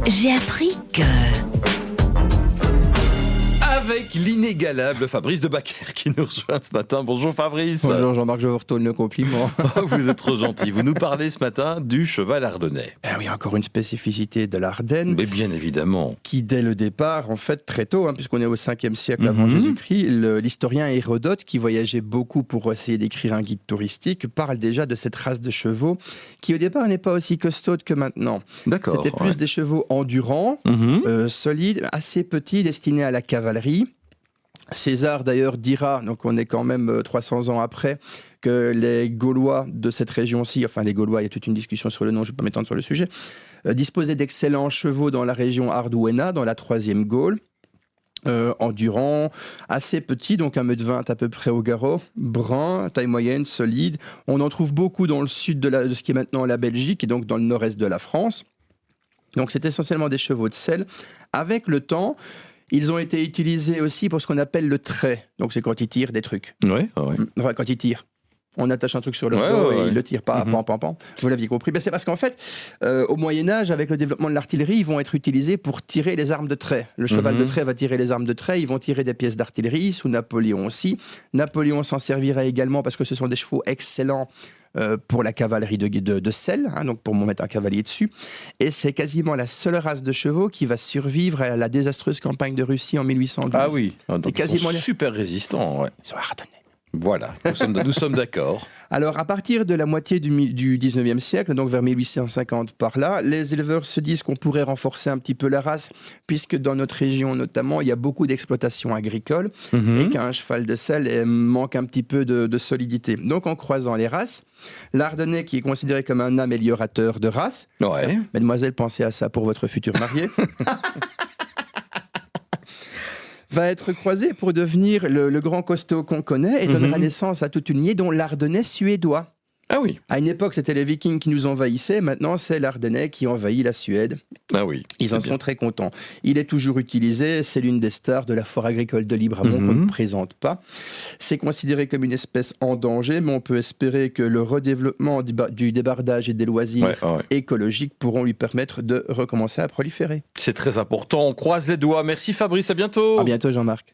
J'ai appris que... Avec l'inégalable Fabrice de Bacquer qui nous rejoint ce matin. Bonjour Fabrice. Bonjour Jean-Marc, je vous retourne le compliment. Oh, vous êtes trop gentil. Vous nous parlez ce matin du cheval ardennais. Ah oui, encore une spécificité de l'Ardenne. Mais bien évidemment. Qui, dès le départ, en fait, très tôt, puisqu'on est au 5e siècle avant Jésus-Christ, l'historien Hérodote, qui voyageait beaucoup pour essayer d'écrire un guide touristique, parle déjà de cette race de chevaux qui, au départ, n'est pas aussi costaude que maintenant. D'accord. C'était plus des chevaux endurants, solides, assez petits, destinés à la cavalerie. César d'ailleurs dira, donc on est quand même 300 ans après, que les Gaulois de cette région-ci, enfin les Gaulois, il y a toute une discussion sur le nom, je ne vais pas m'étendre sur le sujet, disposaient d'excellents chevaux dans la région Ardouena, dans la 3e Gaule, endurants, assez petits, donc 1m20 à peu près au garrot, bruns, taille moyenne, solide. On en trouve beaucoup dans le sud de ce qui est maintenant la Belgique et donc dans le nord-est de la France. Donc c'est essentiellement des chevaux de selle. Avec le temps, ils ont été utilisés aussi pour ce qu'on appelle le trait. Donc c'est quand ils tirent des trucs. Oui, oui. Enfin, quand ils tirent. On attache un truc sur le dos et ils le tirent pas. Pam. Vous l'aviez compris. C'est parce qu'en fait, au Moyen-Âge, avec le développement de l'artillerie, ils vont être utilisés pour tirer les armes de trait. Le cheval de trait va tirer les armes de trait. Ils vont tirer des pièces d'artillerie, sous Napoléon aussi. Napoléon s'en servira également parce que ce sont des chevaux excellents pour la cavalerie de selle, donc pour mettre un cavalier dessus. Et c'est quasiment la seule race de chevaux qui va survivre à la désastreuse campagne de Russie en 1812. Ah oui, donc ils sont super résistants. Ouais. Ils sont ardennais. Voilà, nous sommes d'accord. Alors, à partir de la moitié du 19e siècle, donc vers 1850 par là, les éleveurs se disent qu'on pourrait renforcer un petit peu la race, puisque dans notre région notamment, il y a beaucoup d'exploitations agricoles et qu'un cheval de selle manque un petit peu de solidité. Donc, en croisant les races, l'Ardennais, qui est considéré comme un améliorateur de race, mademoiselle, pensez à ça pour votre futur marié, va être croisé pour devenir le grand costaud qu'on connaît et donnera naissance à toute une lignée dont l'Ardennais suédois. Ah oui. À une époque, c'était les Vikings qui nous envahissaient. Maintenant, c'est l'Ardennais qui envahit la Suède. Ah oui. Ils en sont très contents. Il est toujours utilisé. C'est l'une des stars de la foire agricole de Libramont qu'on ne présente pas. C'est considéré comme une espèce en danger, mais on peut espérer que le redéveloppement du débardage et des loisirs écologiques pourront lui permettre de recommencer à proliférer. C'est très important. On croise les doigts. Merci Fabrice. À bientôt. À bientôt, Jean-Marc.